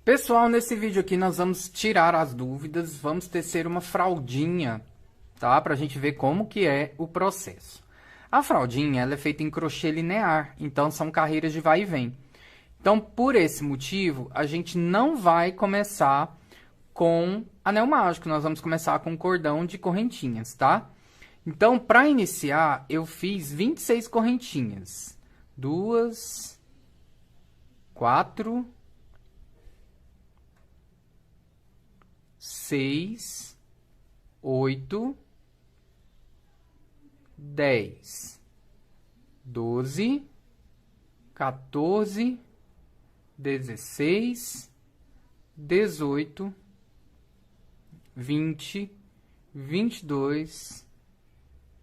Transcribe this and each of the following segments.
Pessoal, nesse vídeo aqui nós vamos tirar as dúvidas, vamos tecer uma fraldinha, tá? Pra gente ver como que é o processo. A fraldinha, ela é feita em crochê linear, então são carreiras de vai e vem. Então, por esse motivo, a gente não vai começar com anel mágico, nós vamos começar com cordão de correntinhas, tá? Então, para iniciar, eu fiz 26 correntinhas. 2, 4... 6, 8, 10, 12, 14, 16, 18, 20, 22,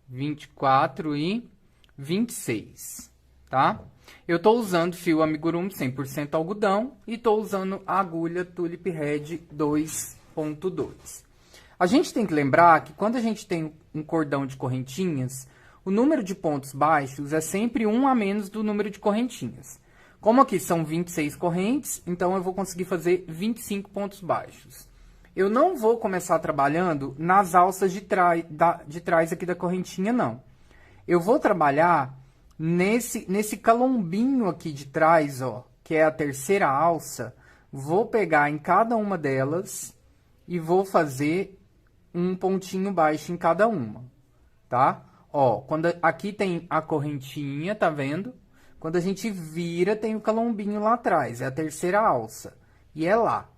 24 e 26, tá? Eu tô usando fio amigurumi 100% algodão e tô usando a agulha Tulip Red 2.2. A gente tem que lembrar que quando a gente tem um cordão de correntinhas, o número de pontos baixos é sempre um a menos do número de correntinhas. Como aqui são 26 correntes, então eu vou conseguir fazer 25 pontos baixos. Eu não vou começar trabalhando nas alças de trás aqui da correntinha, não. Eu vou trabalhar nesse calombinho aqui de trás, ó, que é a terceira alça. Vou pegar em cada uma delas e vou fazer um pontinho baixo em cada uma, tá? Ó, aqui tem a correntinha, tá vendo? Quando a gente vira, tem o calombinho lá atrás, é a terceira alça, e é lá.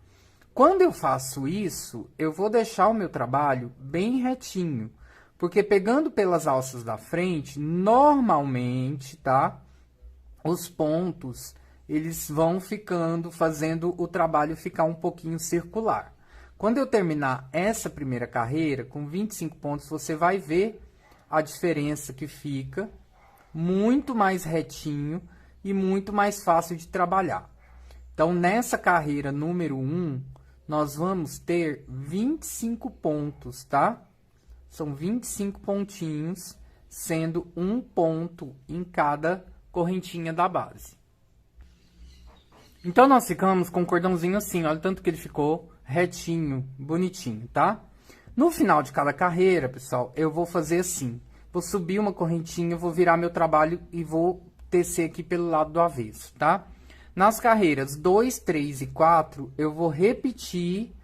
Quando eu faço isso, eu vou deixar o meu trabalho bem retinho, porque pegando pelas alças da frente, normalmente, tá? Os pontos, eles vão fazendo o trabalho ficar um pouquinho circular. Quando eu terminar essa primeira carreira, com 25 pontos, você vai ver a diferença que fica muito mais retinho e muito mais fácil de trabalhar. Então, nessa carreira número 1, nós vamos ter 25 pontos, tá? São 25 pontinhos, sendo um ponto em cada correntinha da base. Então, nós ficamos com um cordãozinho assim, olha o tanto que ele ficou retinho, bonitinho, tá? No final de cada carreira, pessoal, eu vou fazer assim. Vou subir uma correntinha, vou virar meu trabalho e vou tecer aqui pelo lado do avesso, tá? Nas carreiras 2, 3 e 4, eu vou repetir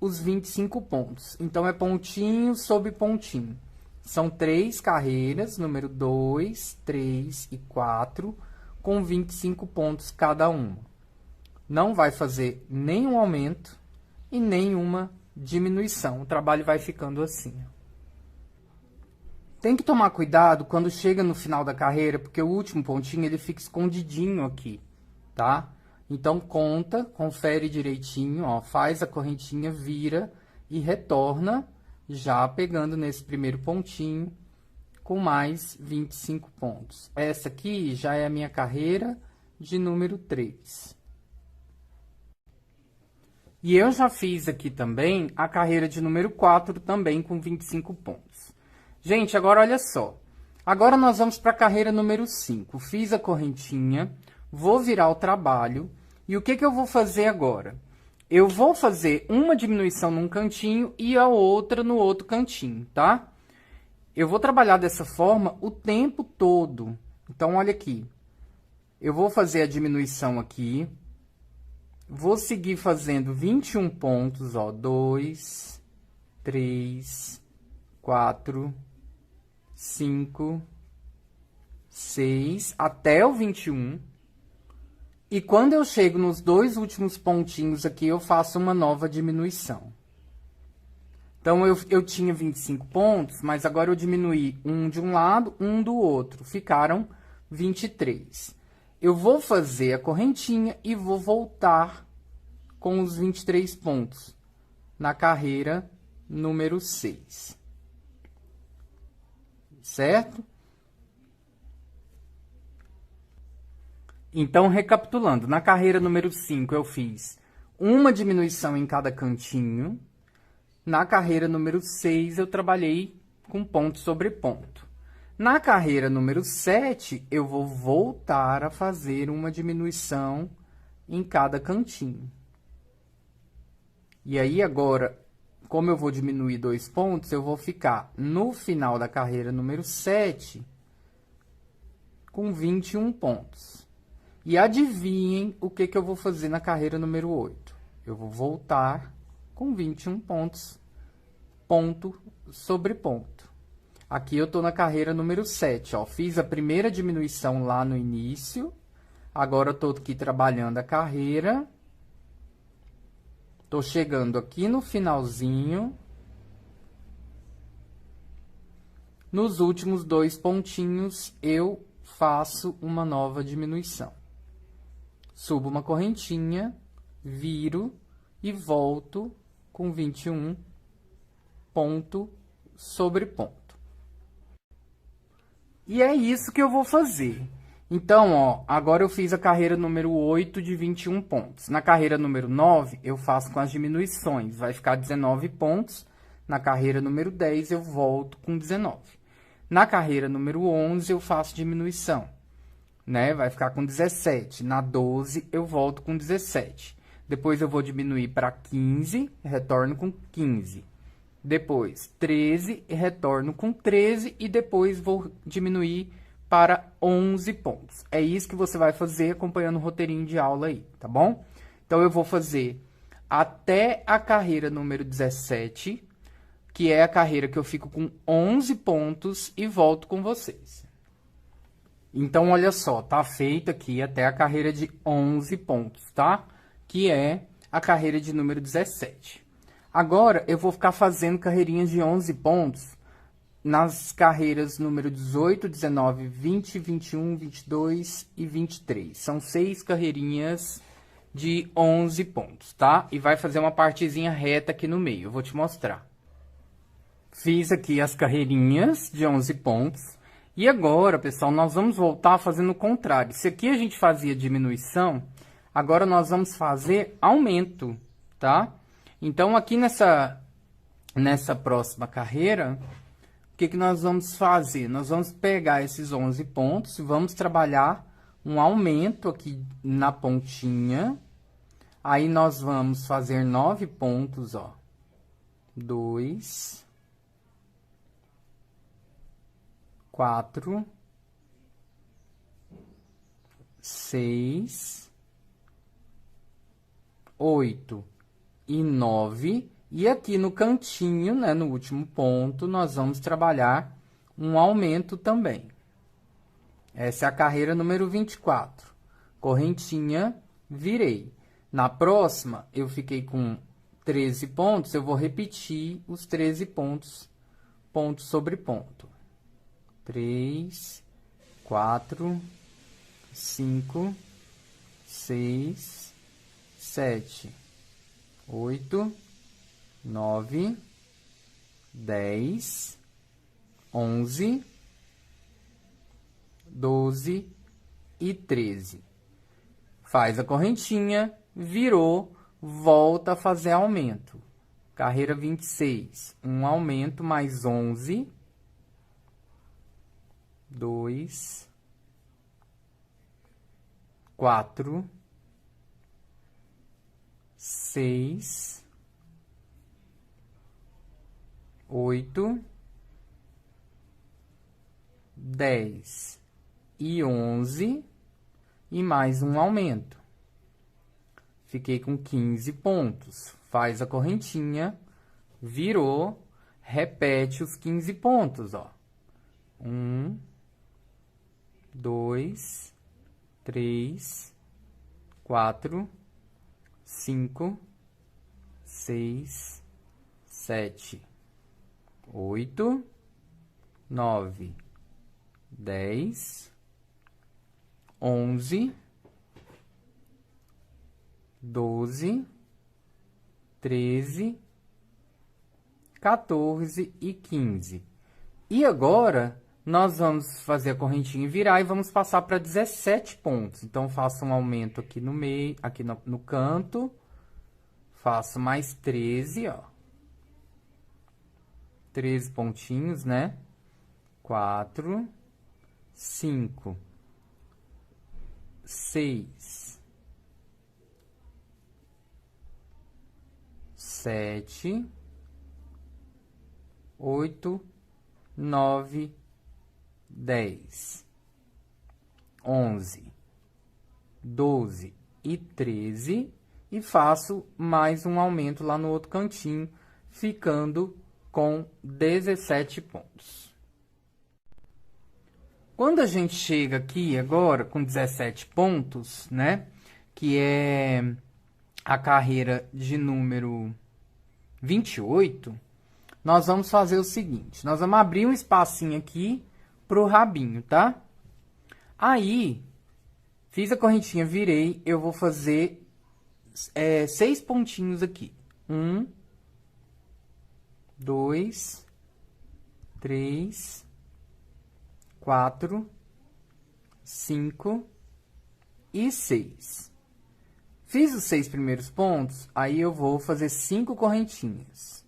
os 25 pontos. Então, é pontinho sobre pontinho. São 3 carreiras, número 2, 3 e 4, com 25 pontos cada uma. Não vai fazer nenhum aumento e nenhuma diminuição. O trabalho vai ficando assim. Tem que tomar cuidado quando chega no final da carreira, porque o último pontinho ele fica escondidinho aqui, tá? Então, conta, confere direitinho, ó, faz a correntinha, vira e retorna, já pegando nesse primeiro pontinho, com mais 25 pontos. Essa aqui já é a minha carreira de número 3. E eu já fiz aqui também a carreira de número 4, também com 25 pontos. Gente, agora olha só. Agora nós vamos para a carreira número 5. Fiz a correntinha, vou virar o trabalho. E o que que eu vou fazer agora? Eu vou fazer uma diminuição num cantinho e a outra no outro cantinho, tá? Eu vou trabalhar dessa forma o tempo todo. Então, olha aqui. Eu vou fazer a diminuição aqui. Vou seguir fazendo 21 pontos, ó. 2, 3, 4, 5, 6, até o 21. E quando eu chego nos dois últimos pontinhos aqui, eu faço uma nova diminuição. Então, eu tinha 25 pontos, mas agora eu diminuí um de um lado, um do outro. Ficaram 23. Eu vou fazer a correntinha e vou voltar com os 23 pontos na carreira número 6. Certo? Então, recapitulando, na carreira número 5 eu fiz uma diminuição em cada cantinho. Na carreira número 6 eu trabalhei com ponto sobre ponto. Na carreira número 7, eu vou voltar a fazer uma diminuição em cada cantinho. E aí, agora, como eu vou diminuir 2 pontos, eu vou ficar no final da carreira número 7 com 21 pontos. E adivinhem o que eu vou fazer na carreira número 8. Eu vou voltar com 21 pontos, ponto sobre ponto. Aqui eu tô na carreira número 7, ó. Fiz a primeira diminuição lá no início. Agora eu tô aqui trabalhando a carreira. Tô chegando aqui no finalzinho. Nos últimos 2 pontinhos, eu faço uma nova diminuição. Subo uma correntinha, viro e volto com 21 ponto sobre ponto. E é isso que eu vou fazer. Então, ó, agora eu fiz a carreira número 8 de 21 pontos. Na carreira número 9, eu faço com as diminuições. Vai ficar 19 pontos. Na carreira número 10, eu volto com 19. Na carreira número 11, eu faço diminuição, né? Vai ficar com 17. Na 12, eu volto com 17. Depois, eu vou diminuir para 15, retorno com 15. Depois, 13, retorno com 13. E depois, vou diminuir para 11 pontos. É isso que você vai fazer acompanhando o roteirinho de aula aí, tá bom? Então, eu vou fazer até a carreira número 17, que é a carreira que eu fico com 11 pontos e volto com vocês. Então, olha só, tá feito aqui até a carreira de 11 pontos, tá? Que é a carreira de número 17. Agora, eu vou ficar fazendo carreirinhas de 11 pontos nas carreiras número 18, 19, 20, 21, 22 e 23. São 6 carreirinhas de 11 pontos, tá? E vai fazer uma partezinha reta aqui no meio. Eu vou te mostrar. Fiz aqui as carreirinhas de 11 pontos. E agora, pessoal, nós vamos voltar fazendo o contrário. Se aqui a gente fazia diminuição, agora nós vamos fazer aumento, tá? Então, aqui nessa próxima carreira, o que nós vamos fazer? Nós vamos pegar esses 11 pontos e vamos trabalhar um aumento aqui na pontinha. Aí, nós vamos fazer 9 pontos, ó. 2, 4, 6, 8 e 9. E aqui no cantinho, né, no último ponto, nós vamos trabalhar um aumento também. Essa é a carreira número 24. Correntinha, virei. Na próxima, eu fiquei com 13 pontos, eu vou repetir os 13 pontos, ponto sobre ponto. 3, 4, 5, 6, 7, 8, 9, 10, 11, 12 e 13. Faz a correntinha, virou, volta a fazer aumento. Carreira 26, um aumento mais 11, 2, 4, 6, 8, 10 e 11 e mais um aumento. Fiquei com 15 pontos. Faz a correntinha, virou, repete os 15 pontos, ó. 1, 2, 3, 4, 5, 6, 7, 8, 9, 10, 11, 12, 13, 14 e 15. E agora, nós vamos fazer a correntinha e virar e vamos passar para 17 pontos. Então, faço um aumento aqui no meio, aqui no canto. Faço mais 13, ó. 13 pontinhos, né? 4, 5, 6, 7, 8, 9, 10, 11, 12 e 13 e faço mais um aumento lá no outro cantinho, ficando com 17 pontos. Quando a gente chega aqui agora com 17 pontos, né, que é a carreira de número 28, nós vamos fazer o seguinte, nós vamos abrir um espacinho aqui pro rabinho, tá? Aí, fiz a correntinha, virei, eu vou fazer 6 pontinhos aqui. 1, 2, 3, 4, 5 e 6. Fiz os 6 primeiros pontos, aí eu vou fazer 5 correntinhas.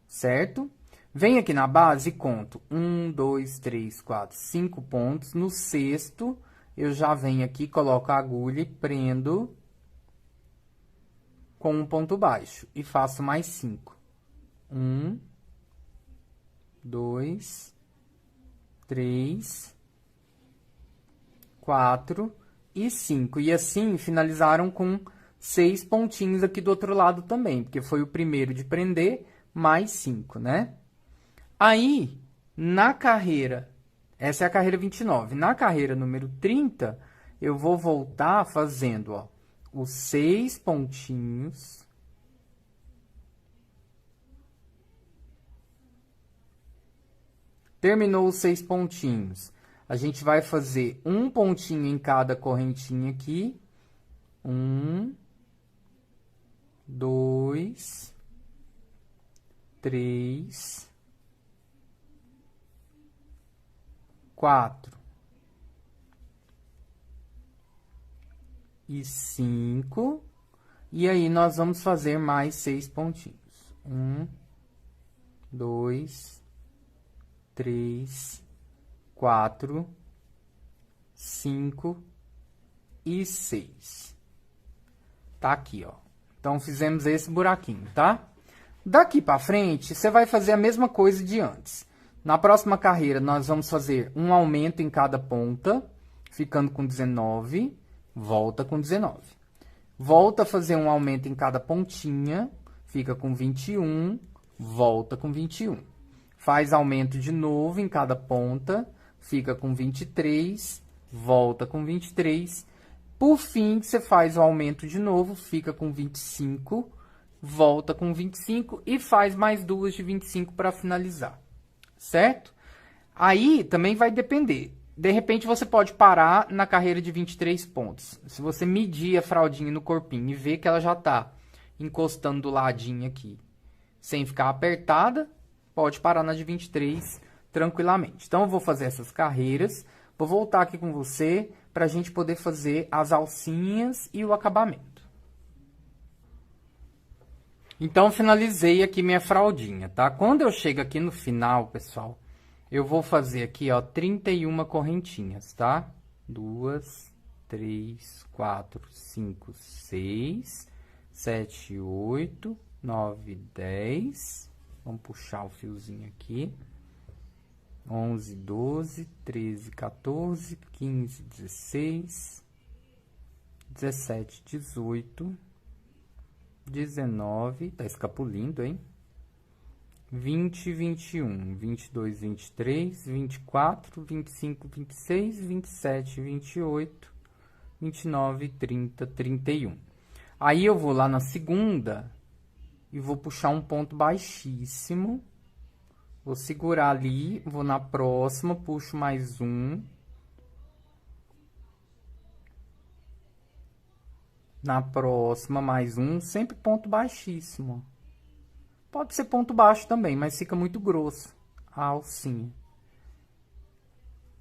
Certo? Venho aqui na base e conto 1, 2, 3, 4, 5 pontos. No sexto, eu já venho aqui, coloco a agulha e prendo com um ponto baixo. E faço mais 5. 1, 2, 3, 4 e 5. E assim, finalizaram com 6 pontinhos aqui do outro lado também, porque foi o primeiro de prender, mais 5, né? Aí, na carreira, essa é a carreira 29. Na carreira número 30, eu vou voltar fazendo, ó, os 6 pontinhos. Terminou os 6 pontinhos. A gente vai fazer um pontinho em cada correntinha aqui. 1, 2, 3, 4 e 5. E aí, nós vamos fazer mais 6 pontinhos. 1, 2, 3, 4, 5 e 6. Tá aqui, ó. Então, fizemos esse buraquinho, tá? Daqui pra frente, você vai fazer a mesma coisa de antes. Na próxima carreira, nós vamos fazer um aumento em cada ponta, ficando com 19, volta com 19. Volta a fazer um aumento em cada pontinha, fica com 21, volta com 21. Faz aumento de novo em cada ponta, fica com 23, volta com 23. Por fim, você faz o aumento de novo, fica com 25, volta com 25 e faz mais duas de 25 para finalizar, certo? Aí também vai depender. De repente, você pode parar na carreira de 23 pontos. Se você medir a fraldinha no corpinho e ver que ela já está encostando do ladinho aqui, sem ficar apertada, pode parar na de 23 tranquilamente. Então, eu vou fazer essas carreiras, vou voltar aqui com você para a gente poder fazer as alcinhas e o acabamento. Então, finalizei aqui minha fraldinha, tá? Quando eu chego aqui no final, pessoal, eu vou fazer aqui, ó, 31 correntinhas, tá? 2, 3, 4, 5, 6, 7, 8, 9, 10. Vamos puxar o fiozinho aqui. 11, 12, 13, 14, 15, 16, 17, 18, 19, tá escapulindo, hein? 20, 21, 22, 23, 24, 25, 26, 27, 28, 29, 30, 31. Aí eu vou lá na segunda e vou puxar um ponto baixíssimo. Vou segurar ali, vou na próxima, puxo mais um. Na próxima, mais um, sempre ponto baixíssimo. Pode ser ponto baixo também, mas fica muito grosso a alcinha.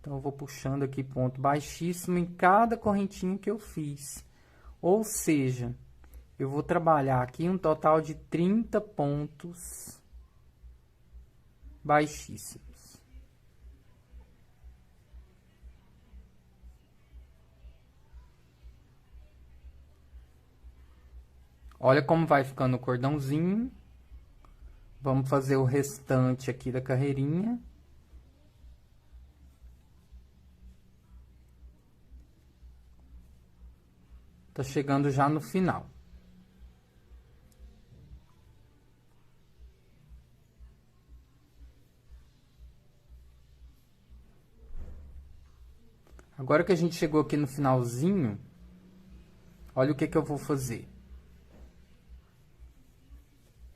Então, eu vou puxando aqui ponto baixíssimo em cada correntinha que eu fiz. Ou seja, eu vou trabalhar aqui um total de 30 pontos baixíssimos. Olha como vai ficando o cordãozinho. Vamos fazer o restante aqui da carreirinha. Tá chegando já no final. Agora que a gente chegou aqui no finalzinho, olha o que que eu vou fazer.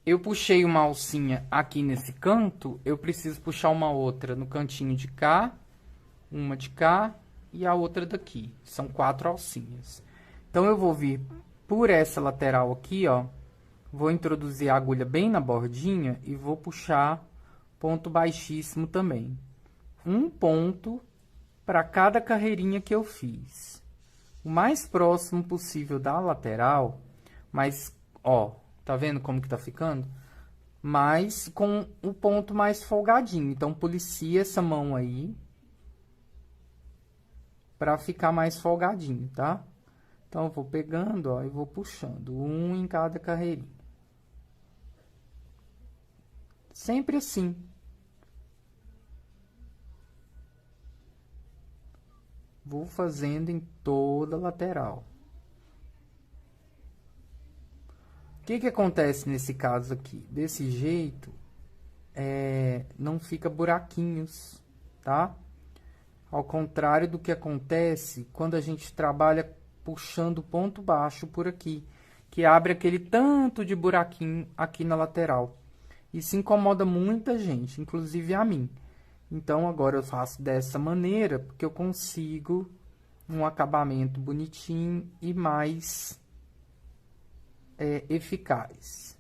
Eu puxei uma alcinha aqui nesse canto, eu preciso puxar uma outra no cantinho de cá, uma de cá e a outra daqui. São 4 alcinhas. Então, eu vou vir por essa lateral aqui, ó. Vou introduzir a agulha bem na bordinha e vou puxar ponto baixíssimo também. Um ponto para cada carreirinha que eu fiz. O mais próximo possível da lateral, mas, ó, tá vendo como que tá ficando? Mas com o ponto mais folgadinho. Então, policia essa mão aí para ficar mais folgadinho, tá? Então, eu vou pegando, ó, e vou puxando um em cada carreirinha. Sempre assim. Vou fazendo em toda a lateral. O que que acontece nesse caso aqui? Desse jeito, não fica buraquinhos, tá? Ao contrário do que acontece quando a gente trabalha puxando ponto baixo por aqui, que abre aquele tanto de buraquinho aqui na lateral. Isso incomoda muita gente, inclusive a mim. Então, agora eu faço dessa maneira, porque eu consigo um acabamento bonitinho e mais eficaz.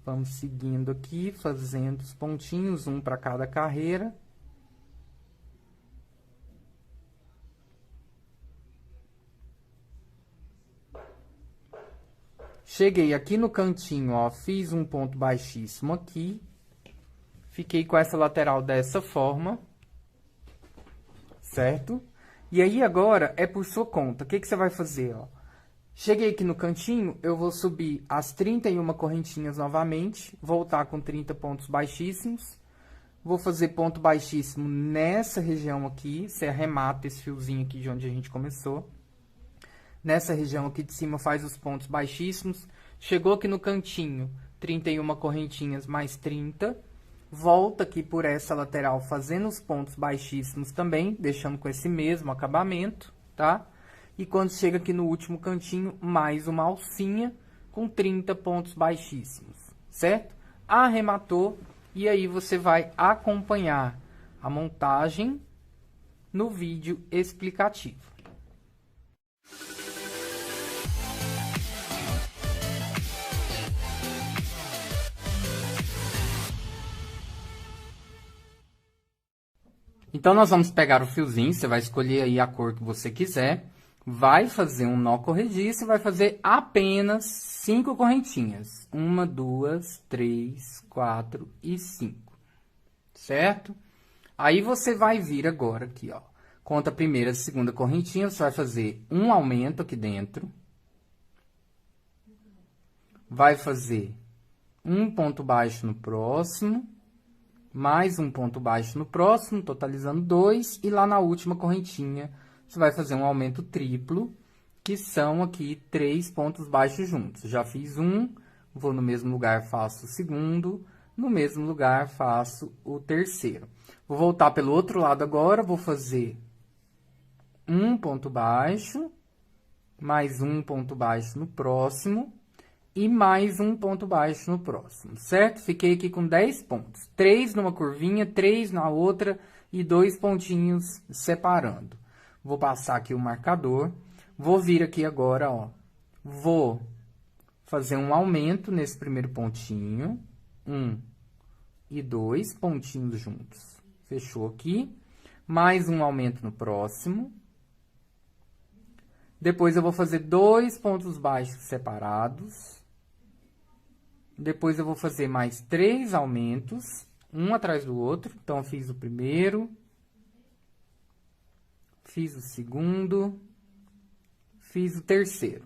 Vamos seguindo aqui, fazendo os pontinhos, um para cada carreira. Cheguei aqui no cantinho, ó, fiz um ponto baixíssimo aqui. Fiquei com essa lateral dessa forma, certo? E aí, agora, é por sua conta. O que que você vai fazer, ó? Cheguei aqui no cantinho, eu vou subir as 31 correntinhas novamente, voltar com 30 pontos baixíssimos. Vou fazer ponto baixíssimo nessa região aqui, você arremata esse fiozinho aqui de onde a gente começou. Nessa região aqui de cima faz os pontos baixíssimos. Chegou aqui no cantinho, 31 correntinhas mais 30. Volta aqui por essa lateral fazendo os pontos baixíssimos também, deixando com esse mesmo acabamento, tá? E quando chega aqui no último cantinho, mais uma alcinha com 30 pontos baixíssimos, certo? Arrematou, e aí você vai acompanhar a montagem no vídeo explicativo. Então, nós vamos pegar o fiozinho, você vai escolher aí a cor que você quiser, vai fazer um nó corrediço e vai fazer apenas 5 correntinhas. 1, 2, 3, 4 e 5, certo? Aí, você vai vir agora aqui, ó, conta a primeira e a segunda correntinha, você vai fazer um aumento aqui dentro, vai fazer um ponto baixo no próximo, mais um ponto baixo no próximo, totalizando 2, e lá na última correntinha, você vai fazer um aumento triplo, que são aqui 3 pontos baixos juntos. Já fiz um, vou no mesmo lugar, faço o segundo, no mesmo lugar, faço o terceiro. Vou voltar pelo outro lado agora, vou fazer um ponto baixo, mais um ponto baixo no próximo, e mais um ponto baixo no próximo, certo? Fiquei aqui com 10 pontos. 3 numa curvinha, 3 na outra e 2 pontinhos separando. Vou passar aqui o marcador. Vou vir aqui agora, ó. Vou fazer um aumento nesse primeiro pontinho. 1 e 2 pontinhos juntos. Fechou aqui. Mais um aumento no próximo. Depois, eu vou fazer 2 pontos baixos separados. Depois, eu vou fazer mais 3 aumentos, um atrás do outro. Então, eu fiz o primeiro, fiz o segundo, fiz o terceiro.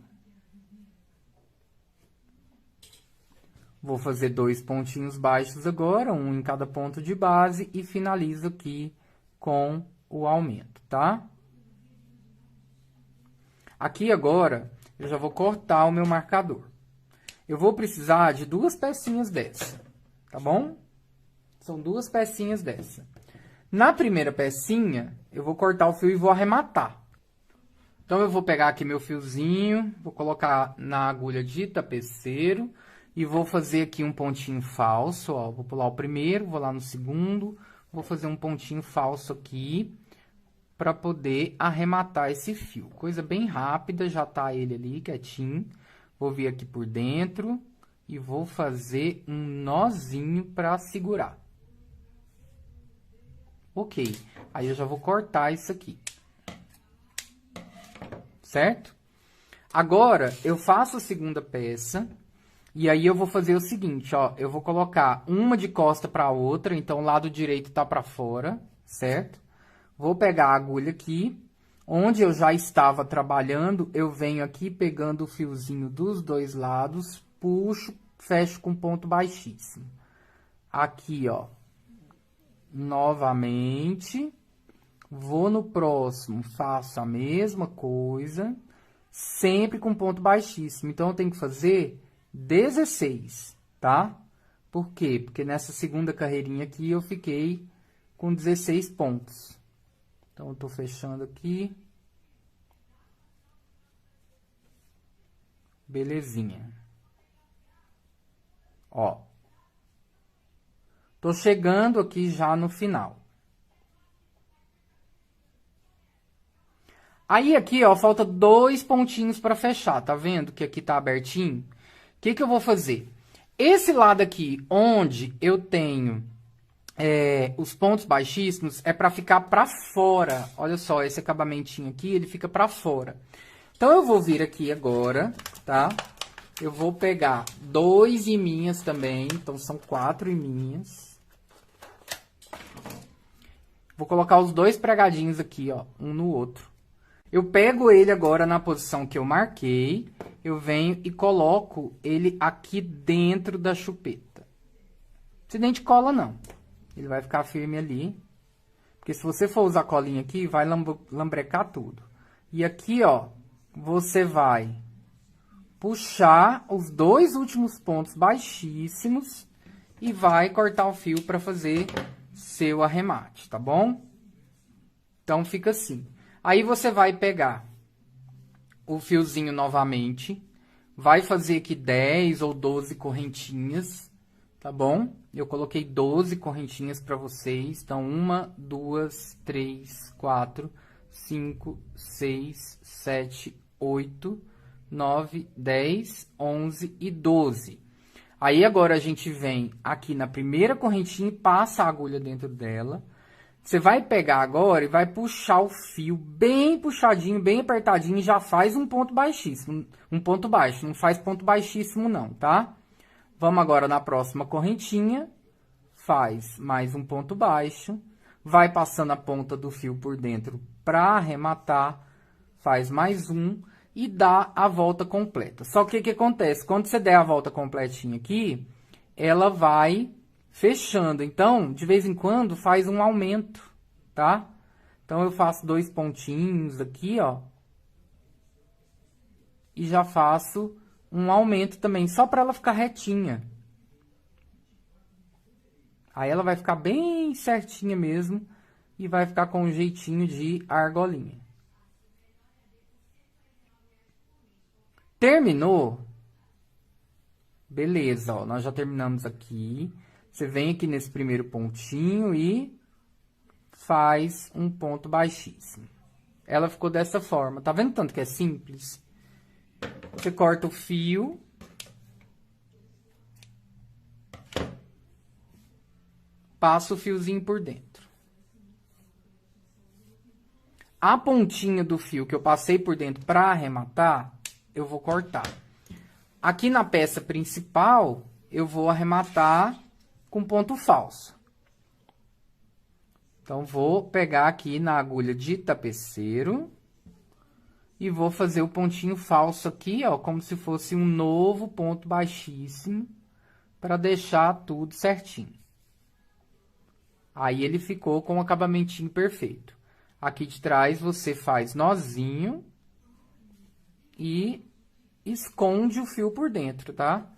Vou fazer 2 pontinhos baixos agora, um em cada ponto de base, e finalizo aqui com o aumento, tá? Aqui agora, eu já vou cortar o meu marcador. Eu vou precisar de 2 pecinhas dessa, tá bom? São 2 pecinhas dessa. Na primeira pecinha, eu vou cortar o fio e vou arrematar. Então, eu vou pegar aqui meu fiozinho, vou colocar na agulha de tapeceiro e vou fazer aqui um pontinho falso, ó. Vou pular o primeiro, vou lá no segundo, vou fazer um pontinho falso aqui para poder arrematar esse fio. Coisa bem rápida, já tá ele ali quietinho. Vou vir aqui por dentro e vou fazer um nozinho para segurar. Ok, aí eu já vou cortar isso aqui. Certo? Agora, eu faço a segunda peça, e aí eu vou fazer o seguinte, ó. Eu vou colocar uma de costa para a outra, então o lado direito tá para fora, certo? Vou pegar a agulha aqui, onde eu já estava trabalhando, eu venho aqui pegando o fiozinho dos 2 lados, puxo, fecho com ponto baixíssimo. Aqui, ó. Novamente... Vou no próximo, faço a mesma coisa, sempre com ponto baixíssimo. Então, eu tenho que fazer 16, tá? Por quê? Porque nessa segunda carreirinha aqui, eu fiquei com 16 pontos. Então, eu tô fechando aqui. Belezinha. Ó. Tô chegando aqui já no final. Aí, aqui, ó, falta 2 pontinhos para fechar, tá vendo que aqui tá abertinho? O que que eu vou fazer? Esse lado aqui, onde eu tenho os pontos baixíssimos, é para ficar para fora. Olha só, esse acabamentinho aqui, ele fica para fora. Então, eu vou vir aqui agora, tá? Eu vou pegar 2 iminhas também, então são 4 iminhas. Vou colocar os 2 pregadinhos aqui, ó, um no outro. Eu pego ele agora na posição que eu marquei, eu venho e coloco ele aqui dentro da chupeta. Não nem de cola, não. Ele vai ficar firme ali. Porque se você for usar colinha aqui, vai lambrecar tudo. E aqui, ó, você vai puxar os 2 últimos pontos baixíssimos e vai cortar o fio para fazer seu arremate, tá bom? Então, fica assim. Aí, você vai pegar o fiozinho novamente, vai fazer aqui 10 ou 12 correntinhas, tá bom? Eu coloquei 12 correntinhas para vocês, então 1, 2, 3, 4, 5, 6, 7, 8, 9, 10, 11 e 12. Aí, agora a gente vem aqui na primeira correntinha e passa a agulha dentro dela. Você vai pegar agora e vai puxar o fio bem puxadinho, bem apertadinho e já faz um ponto baixíssimo, um ponto baixo. Não faz ponto baixíssimo não, tá? Vamos agora na próxima correntinha, faz mais um ponto baixo, vai passando a ponta do fio por dentro para arrematar, faz mais um e dá a volta completa. Só que o que acontece? Quando você der a volta completinha aqui, ela vai fechando. Então, de vez em quando, faz um aumento, tá? Então, eu faço 2 pontinhos aqui, ó. E já faço um aumento também, só para ela ficar retinha. Aí, ela vai ficar bem certinha mesmo e vai ficar com um jeitinho de argolinha. Terminou? Beleza, ó, nós já terminamos aqui. Você vem aqui nesse primeiro pontinho e faz um ponto baixíssimo. Ela ficou dessa forma. Tá vendo tanto que é simples? Você corta o fio. Passa o fiozinho por dentro. A pontinha do fio que eu passei por dentro para arrematar, eu vou cortar. Aqui na peça principal, eu vou arrematar com ponto falso. Então, vou pegar aqui na agulha de tapeceiro e vou fazer o pontinho falso aqui, ó, como se fosse um novo ponto baixíssimo, para deixar tudo certinho. Aí ele ficou com o acabamentinho perfeito. Aqui de trás você faz nozinho e esconde o fio por dentro, tá?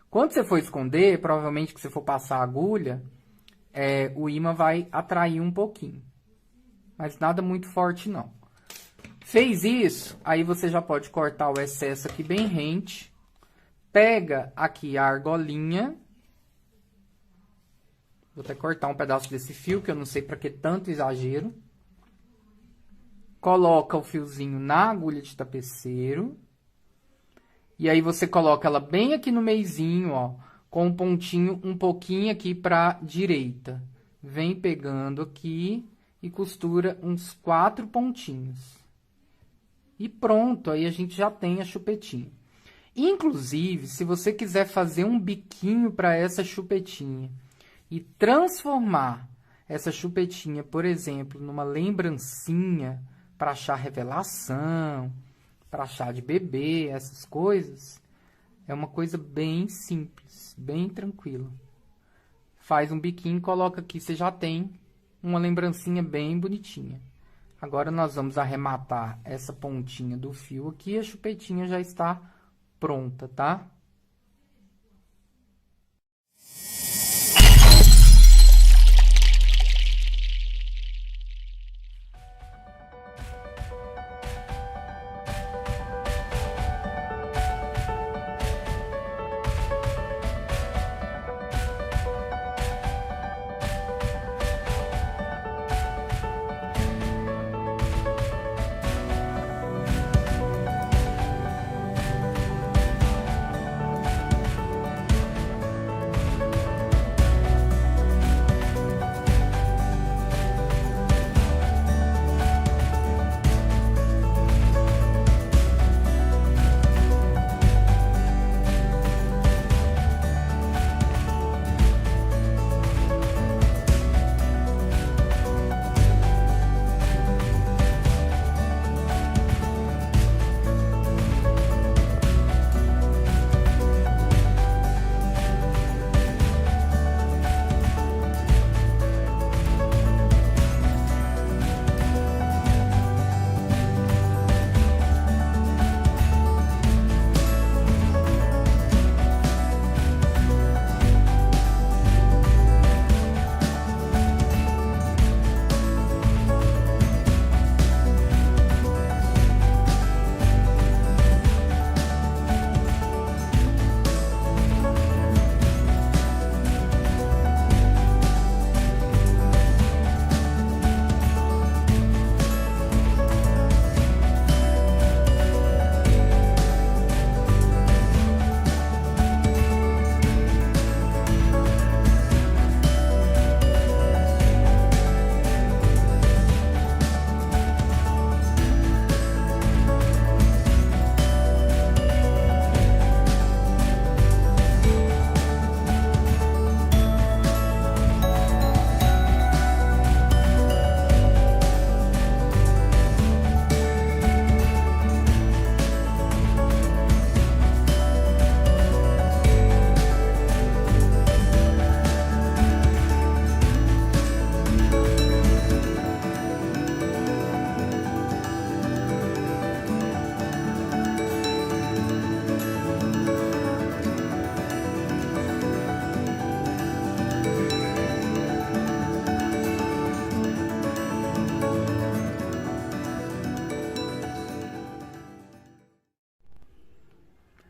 Quando você for esconder, provavelmente que você for passar a agulha, o imã vai atrair um pouquinho. Mas nada muito forte, não. Fez isso, aí você já pode cortar o excesso aqui bem rente. Pega aqui a argolinha. Vou até cortar um pedaço desse fio, que eu não sei para que tanto exagero. Coloca o fiozinho na agulha de tapeceiro. E aí você coloca ela bem aqui no meizinho, ó, com um pontinho um pouquinho aqui para direita. Vem pegando aqui e costura uns 4 pontinhos. E pronto, aí a gente já tem a chupetinha. Inclusive, se você quiser fazer um biquinho para essa chupetinha e transformar essa chupetinha, por exemplo, numa lembrancinha para chá revelação, para chá de bebê, essas coisas, é uma coisa bem simples, bem tranquila. Faz um biquinho, coloca aqui, você já tem uma lembrancinha bem bonitinha. Agora nós vamos arrematar essa pontinha do fio aqui e a chupetinha já está pronta, tá?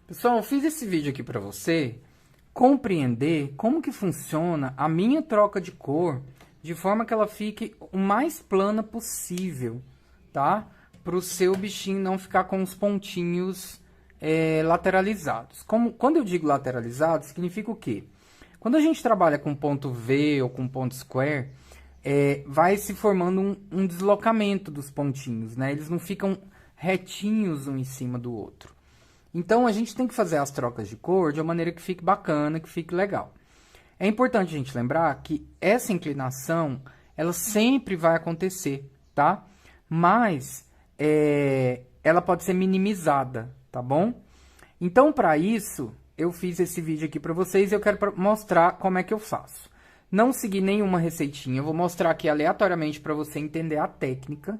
Pessoal, eu fiz esse vídeo aqui para você compreender como que funciona a minha troca de cor de forma que ela fique o mais plana possível, tá? Para o seu bichinho não ficar com os pontinhos lateralizados. Quando eu digo lateralizado, significa o quê? Quando a gente trabalha com ponto V ou com ponto square, vai se formando um deslocamento dos pontinhos, né? Eles não ficam retinhos um em cima do outro. Então, a gente tem que fazer as trocas de cor de uma maneira que fique bacana, que fique legal. É importante a gente lembrar que essa inclinação, ela sempre vai acontecer, tá? Mas, ela pode ser minimizada, tá bom? Então, para isso, eu fiz esse vídeo aqui para vocês e eu quero mostrar como é que eu faço. Não segui nenhuma receitinha, eu vou mostrar aqui aleatoriamente para você entender a técnica,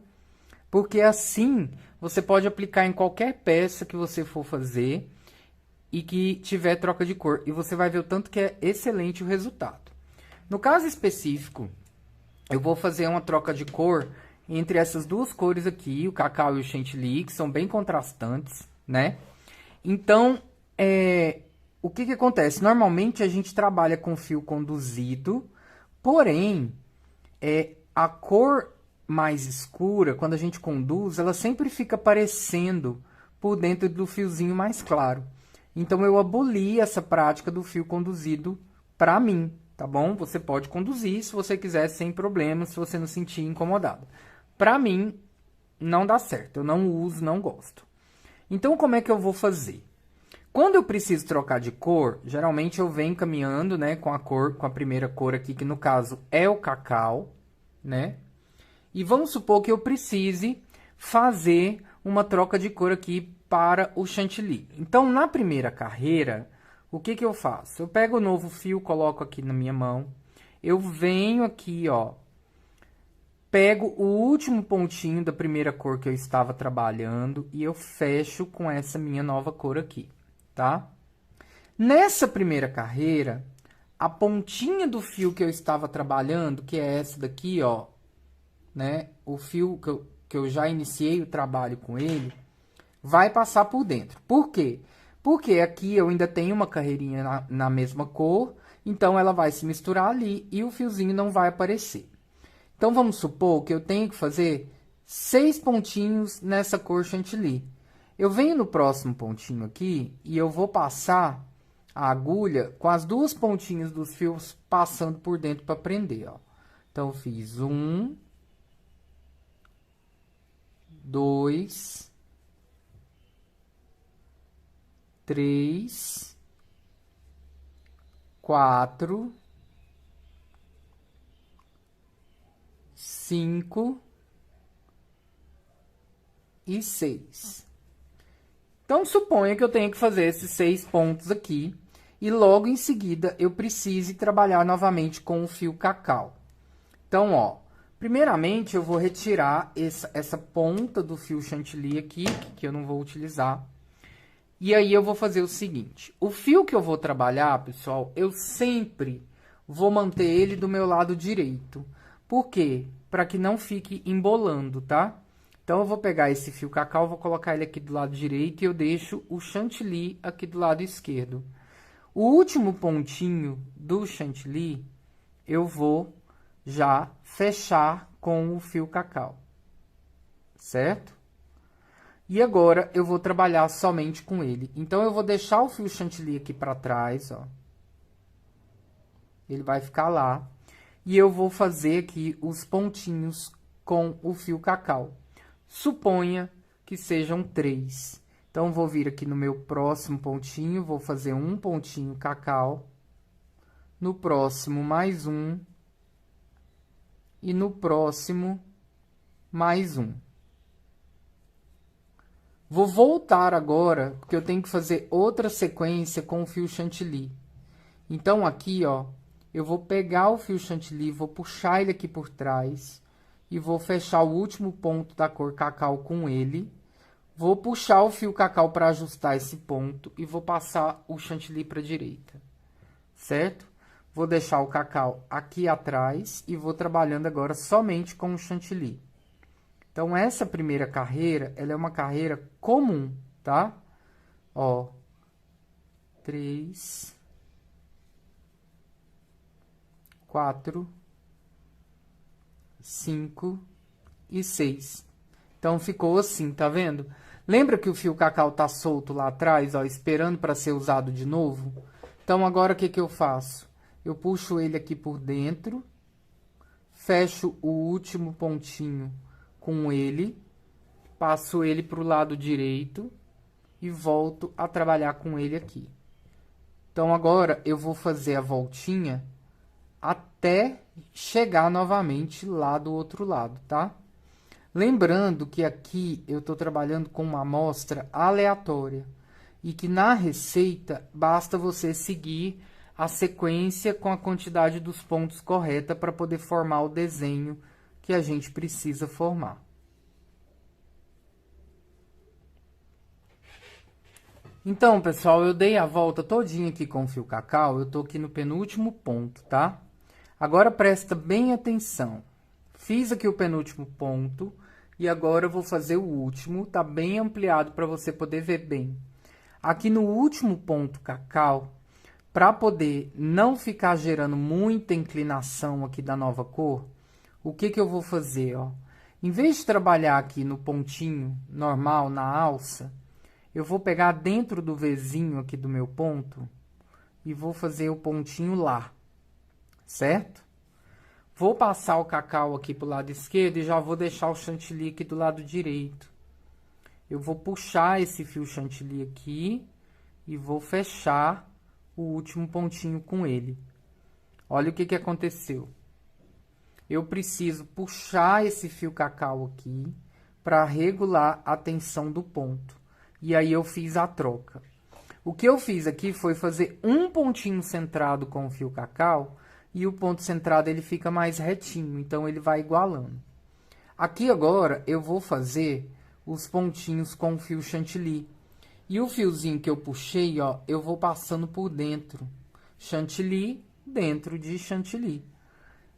porque assim você pode aplicar em qualquer peça que você for fazer e que tiver troca de cor, e você vai ver o tanto que é excelente o resultado. No caso específico, eu vou fazer uma troca de cor entre essas duas cores aqui, o cacau e o chantilly, que são bem contrastantes, né? Então, o que que acontece? Normalmente a gente trabalha com fio conduzido, porém, a cor mais escura, quando a gente conduz, ela sempre fica aparecendo por dentro do fiozinho mais claro. Então, eu aboli essa prática do fio conduzido para mim, tá bom? Você pode conduzir se você quiser, sem problema, se você não se sentir incomodado. Para mim, não dá certo. Eu não uso, não gosto. Então, como é que eu vou fazer? Quando eu preciso trocar de cor, geralmente eu venho caminhando, né, com a primeira cor aqui, que no caso é o cacau, né? E vamos supor que eu precise fazer uma troca de cor aqui para o chantilly. Então, na primeira carreira, o que que eu faço? Eu pego o novo fio, coloco aqui na minha mão, eu venho aqui, ó, pego o último pontinho da primeira cor que eu estava trabalhando e eu fecho com essa minha nova cor aqui, tá? Nessa primeira carreira, a pontinha do fio que eu estava trabalhando, que é essa daqui, ó, né? O fio que eu já iniciei o trabalho com ele, vai passar por dentro. Por quê? Porque aqui eu ainda tenho uma carreirinha na mesma cor, então ela vai se misturar ali e o fiozinho não vai aparecer. Então, vamos supor que eu tenho que fazer 6 pontinhos nessa cor chantilly. Eu venho no próximo pontinho aqui e eu vou passar a agulha com as duas pontinhas dos fios passando por dentro para prender, ó. Então, eu fiz 1, 2, 3, 4, 5 e 6. Então, suponha que eu tenha que fazer esses 6 pontos aqui e logo em seguida eu precise trabalhar novamente com o fio cacau. Então, ó, primeiramente eu vou retirar essa ponta do fio chantilly aqui, que eu não vou utilizar. E aí eu vou fazer o seguinte, o fio que eu vou trabalhar, pessoal, eu sempre vou manter ele do meu lado direito. Por quê? Para que não fique embolando, tá? Então, eu vou pegar esse fio cacau, vou colocar ele aqui do lado direito e eu deixo o chantilly aqui do lado esquerdo. O último pontinho do chantilly, eu vou já fechar com o fio cacau, certo? E agora, eu vou trabalhar somente com ele. Então, eu vou deixar o fio chantilly aqui para trás, ó. Ele vai ficar lá. E eu vou fazer aqui os pontinhos com o fio cacau. Suponha que sejam 3. Então, vou vir aqui no meu próximo pontinho, vou fazer um pontinho cacau. No próximo, mais um. E no próximo, mais um. Vou voltar agora, porque eu tenho que fazer outra sequência com o fio chantilly. Então, aqui, ó, eu vou pegar o fio chantilly, vou puxar ele aqui por trás e vou fechar o último ponto da cor cacau com ele. Vou puxar o fio cacau para ajustar esse ponto e vou passar o chantilly para a direita, certo? Vou deixar o cacau aqui atrás e vou trabalhando agora somente com o chantilly. Então, essa primeira carreira, ela é uma carreira comum, tá? Ó, 3, 4, 5 e 6. Então, ficou assim, tá vendo? Lembra que o fio cacau tá solto lá atrás, ó, esperando para ser usado de novo? Então, agora, o que que eu faço? Eu puxo ele aqui por dentro, fecho o último pontinho com ele, passo ele para o lado direito e volto a trabalhar com ele aqui. Então, agora, eu vou fazer a voltinha até chegar novamente lá do outro lado, tá? Lembrando que aqui eu estou trabalhando com uma amostra aleatória e que na receita basta você seguir a sequência com a quantidade dos pontos correta para poder formar o desenho que a gente precisa formar. Então, pessoal, eu dei a volta todinha aqui com o fio cacau, eu tô aqui no penúltimo ponto, tá? Agora presta bem atenção. Fiz aqui o penúltimo ponto e agora eu vou fazer o último, tá bem ampliado para você poder ver bem. Aqui no último ponto cacau, para poder não ficar gerando muita inclinação aqui da nova cor, o que que eu vou fazer, ó? Em vez de trabalhar aqui no pontinho normal, na alça, eu vou pegar dentro do Vzinho aqui do meu ponto e vou fazer o pontinho lá, certo? Vou passar o cacau aqui pro lado esquerdo e já vou deixar o chantilly aqui do lado direito. Eu vou puxar esse fio chantilly aqui e vou fechar o último pontinho com ele. Olha o que que aconteceu. Eu preciso puxar esse fio cacau aqui para regular a tensão do ponto. E aí eu fiz a troca. O que eu fiz aqui foi fazer um pontinho centrado com o fio cacau e o ponto centrado ele fica mais retinho, então ele vai igualando. Aqui agora eu vou fazer os pontinhos com o fio chantilly. E o fiozinho que eu puxei, ó, eu vou passando por dentro. Chantilly dentro de chantilly.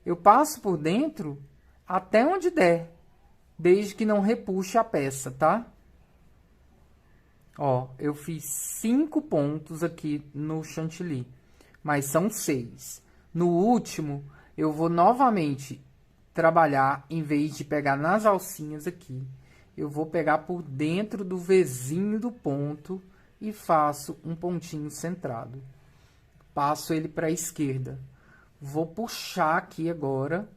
Eu passo por dentro até onde der, desde que não repuxe a peça, tá? Ó, eu fiz 5 pontos aqui no chantilly, mas são 6. No último, eu vou novamente trabalhar, em vez de pegar nas alcinhas aqui, eu vou pegar por dentro do Vzinho do ponto e faço um pontinho centrado. Passo ele para a esquerda. Vou puxar aqui agora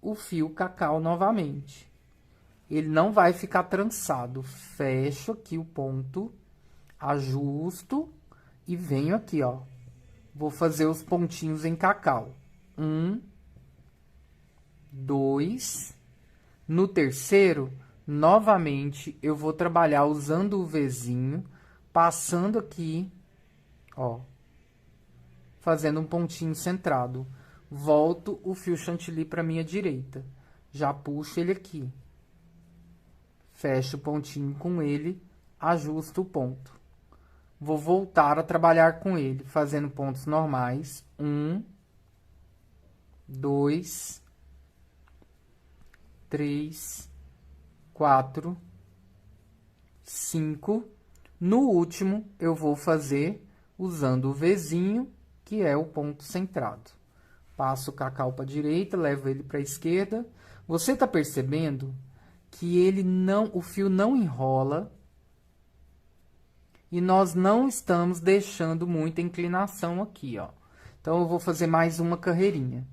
o fio cacau novamente. Ele não vai ficar trançado. Fecho aqui o ponto, ajusto e venho aqui, ó. Vou fazer os pontinhos em cacau. 1, 2. No terceiro, novamente, eu vou trabalhar usando o Vzinho, passando aqui, ó, fazendo um pontinho centrado. Volto o fio chantilly para minha direita. Já puxo ele aqui. Fecho o pontinho com ele, ajusto o ponto. Vou voltar a trabalhar com ele, fazendo pontos normais. 1, 2, 3, 4, 5. No último, eu vou fazer usando o Vzinho, que é o ponto centrado. Passo o cacau para a direita, levo ele para a esquerda. Você está percebendo que ele não, o fio não enrola e nós não estamos deixando muita inclinação aqui, ó. Então, eu vou fazer mais uma carreirinha.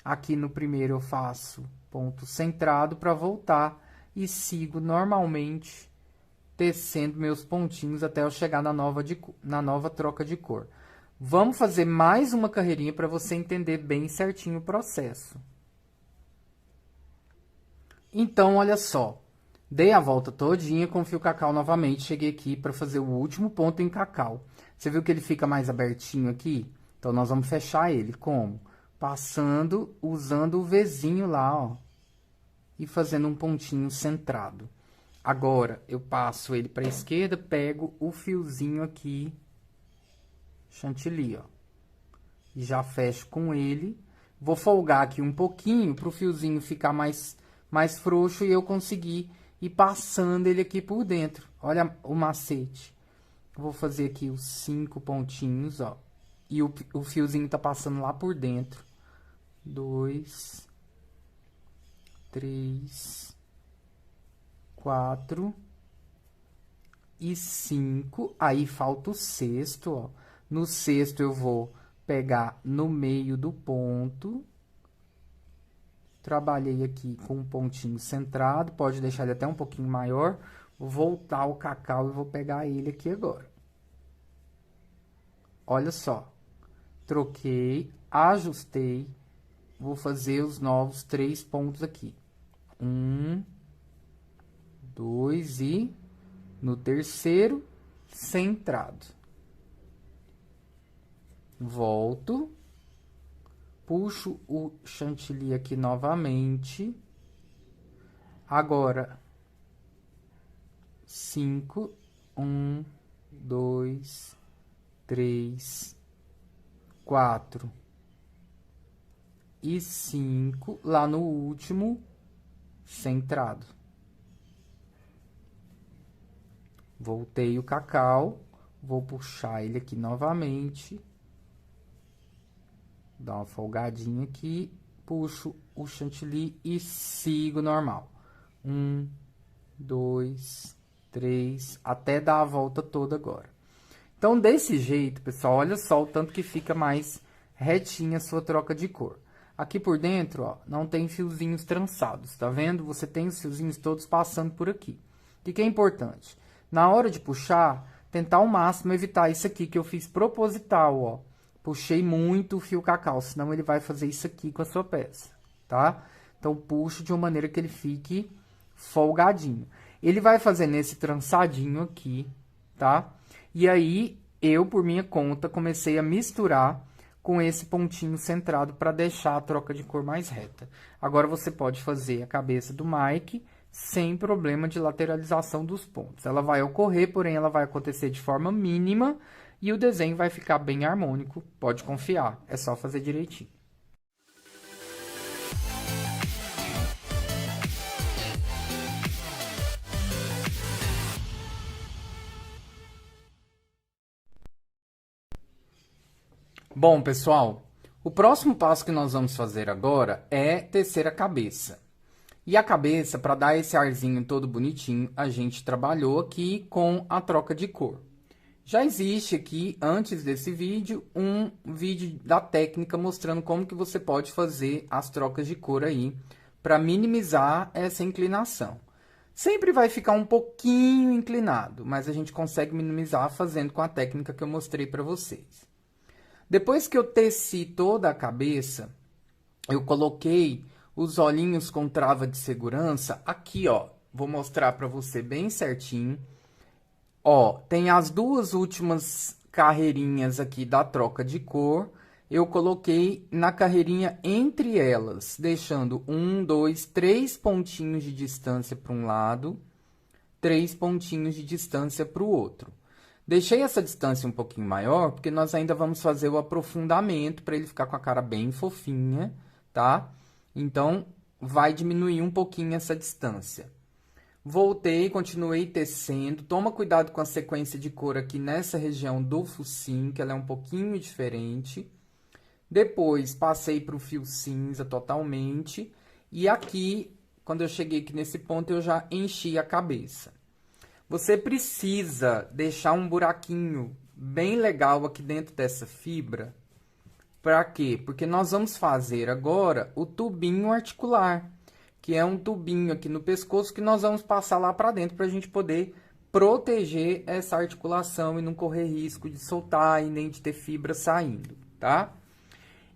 Aqui no primeiro eu faço ponto centrado para voltar e sigo normalmente tecendo meus pontinhos até eu chegar na nova troca de cor. Vamos fazer mais uma carreirinha para você entender bem certinho o processo. Então, olha só. Dei a volta todinha com o fio cacau novamente. Cheguei aqui para fazer o último ponto em cacau. Você viu que ele fica mais abertinho aqui? Então, nós vamos fechar ele. Como? Passando, usando o Vzinho lá, ó. E fazendo um pontinho centrado. Agora, eu passo ele para a esquerda, pego o fiozinho aqui, chantilly, ó. E já fecho com ele. Vou folgar aqui um pouquinho para o fiozinho ficar mais frouxo e eu conseguir ir passando ele aqui por dentro. Olha o macete. Vou fazer aqui os 5 pontinhos, ó. E o fiozinho tá passando lá por dentro. 2, 3, 4 e 5. Aí falta o sexto, ó. No sexto eu vou pegar no meio do ponto. Trabalhei aqui com um pontinho centrado, pode deixar ele até um pouquinho maior. Vou voltar o cacau e vou pegar ele aqui agora. Olha só. Troquei, ajustei. Vou fazer os novos 3 pontos aqui. 1, 2 e no terceiro, centrado. Volto, puxo o chantilly aqui novamente. Agora, 5, 1, 2, 3, 4 e 5, lá no último, centrado. Voltei o cacau, vou puxar ele aqui novamente. Dá uma folgadinha aqui, puxo o chantilly e sigo normal. 1, 2, 3, até dar a volta toda agora. Então, desse jeito, pessoal, olha só o tanto que fica mais retinha a sua troca de cor. Aqui por dentro, ó, não tem fiozinhos trançados, tá vendo? Você tem os fiozinhos todos passando por aqui. O que é importante? Na hora de puxar, tentar ao máximo evitar isso aqui que eu fiz proposital, ó. Puxei muito o fio cacau, senão ele vai fazer isso aqui com a sua peça, tá? Então, puxo de uma maneira que ele fique folgadinho. Ele vai fazer nesse trançadinho aqui, tá? E aí, eu, por minha conta, comecei a misturar com esse pontinho centrado para deixar a troca de cor mais reta. Agora, você pode fazer a cabeça do Mike sem problema de lateralização dos pontos. Ela vai ocorrer, porém, ela vai acontecer de forma mínima e o desenho vai ficar bem harmônico. Pode confiar, é só fazer direitinho. Bom, pessoal, o próximo passo que nós vamos fazer agora é tecer a cabeça. E a cabeça, para dar esse arzinho todo bonitinho, a gente trabalhou aqui com a troca de cor. Já existe aqui, antes desse vídeo, um vídeo da técnica mostrando como que você pode fazer as trocas de cor aí, para minimizar essa inclinação. Sempre vai ficar um pouquinho inclinado, mas a gente consegue minimizar fazendo com a técnica que eu mostrei para vocês. Depois que eu teci toda a cabeça, eu coloquei os olhinhos com trava de segurança aqui, ó. Vou mostrar para você bem certinho. Ó, tem as duas últimas carreirinhas aqui da troca de cor. Eu coloquei na carreirinha entre elas, deixando 1, 2, 3 pontinhos de distância para um lado, 3 pontinhos de distância para o outro. Deixei essa distância um pouquinho maior, porque nós ainda vamos fazer o aprofundamento para ele ficar com a cara bem fofinha, tá? Então, vai diminuir um pouquinho essa distância. Voltei, continuei tecendo. Toma cuidado com a sequência de cor aqui nessa região do focinho, que ela é um pouquinho diferente. Depois, passei para o fio cinza totalmente. E aqui, quando eu cheguei aqui nesse ponto, eu já enchi a cabeça. Você precisa deixar um buraquinho bem legal aqui dentro dessa fibra. Para quê? Porque nós vamos fazer agora o tubinho articular, que é um tubinho aqui no pescoço que nós vamos passar lá para dentro para a gente poder proteger essa articulação e não correr risco de soltar e nem de ter fibra saindo, tá?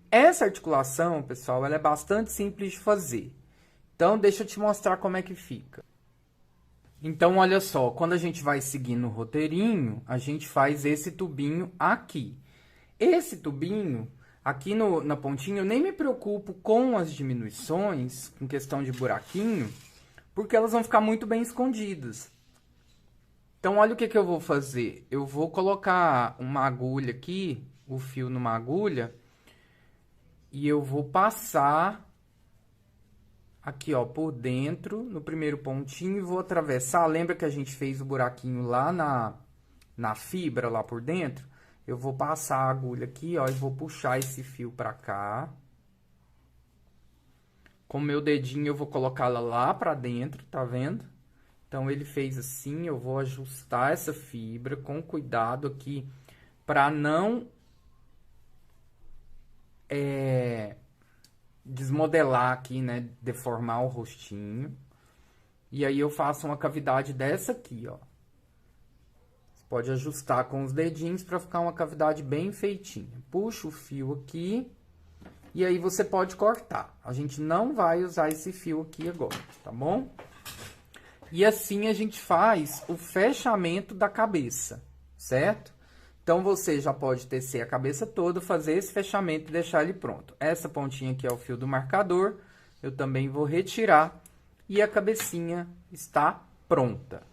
Essa articulação, pessoal, ela é bastante simples de fazer. Então, deixa eu te mostrar como é que fica. Então, olha só, quando a gente vai seguindo o roteirinho, a gente faz esse tubinho aqui. Esse tubinho, aqui na pontinha, eu nem me preocupo com as diminuições, em questão de buraquinho, porque elas vão ficar muito bem escondidas. Então, olha o que eu vou fazer. Eu vou colocar uma agulha aqui, o fio numa agulha, e eu vou passar aqui, ó, por dentro, no primeiro pontinho, e vou atravessar. Lembra que a gente fez o buraquinho lá na fibra, lá por dentro? Eu vou passar a agulha aqui, ó, e vou puxar esse fio pra cá. Com o meu dedinho, eu vou colocá-la lá pra dentro, tá vendo? Então, ele fez assim, eu vou ajustar essa fibra com cuidado aqui, pra não desmodelar aqui, né? Deformar o rostinho. E aí, eu faço uma cavidade dessa aqui, ó. Você pode ajustar com os dedinhos para ficar uma cavidade bem feitinha. Puxa o fio aqui. E aí, você pode cortar. A gente não vai usar esse fio aqui agora, tá bom? E assim a gente faz o fechamento da cabeça, certo? Então, você já pode tecer a cabeça toda, fazer esse fechamento e deixar ele pronto. Essa pontinha aqui é o fio do marcador, eu também vou retirar e a cabecinha está pronta.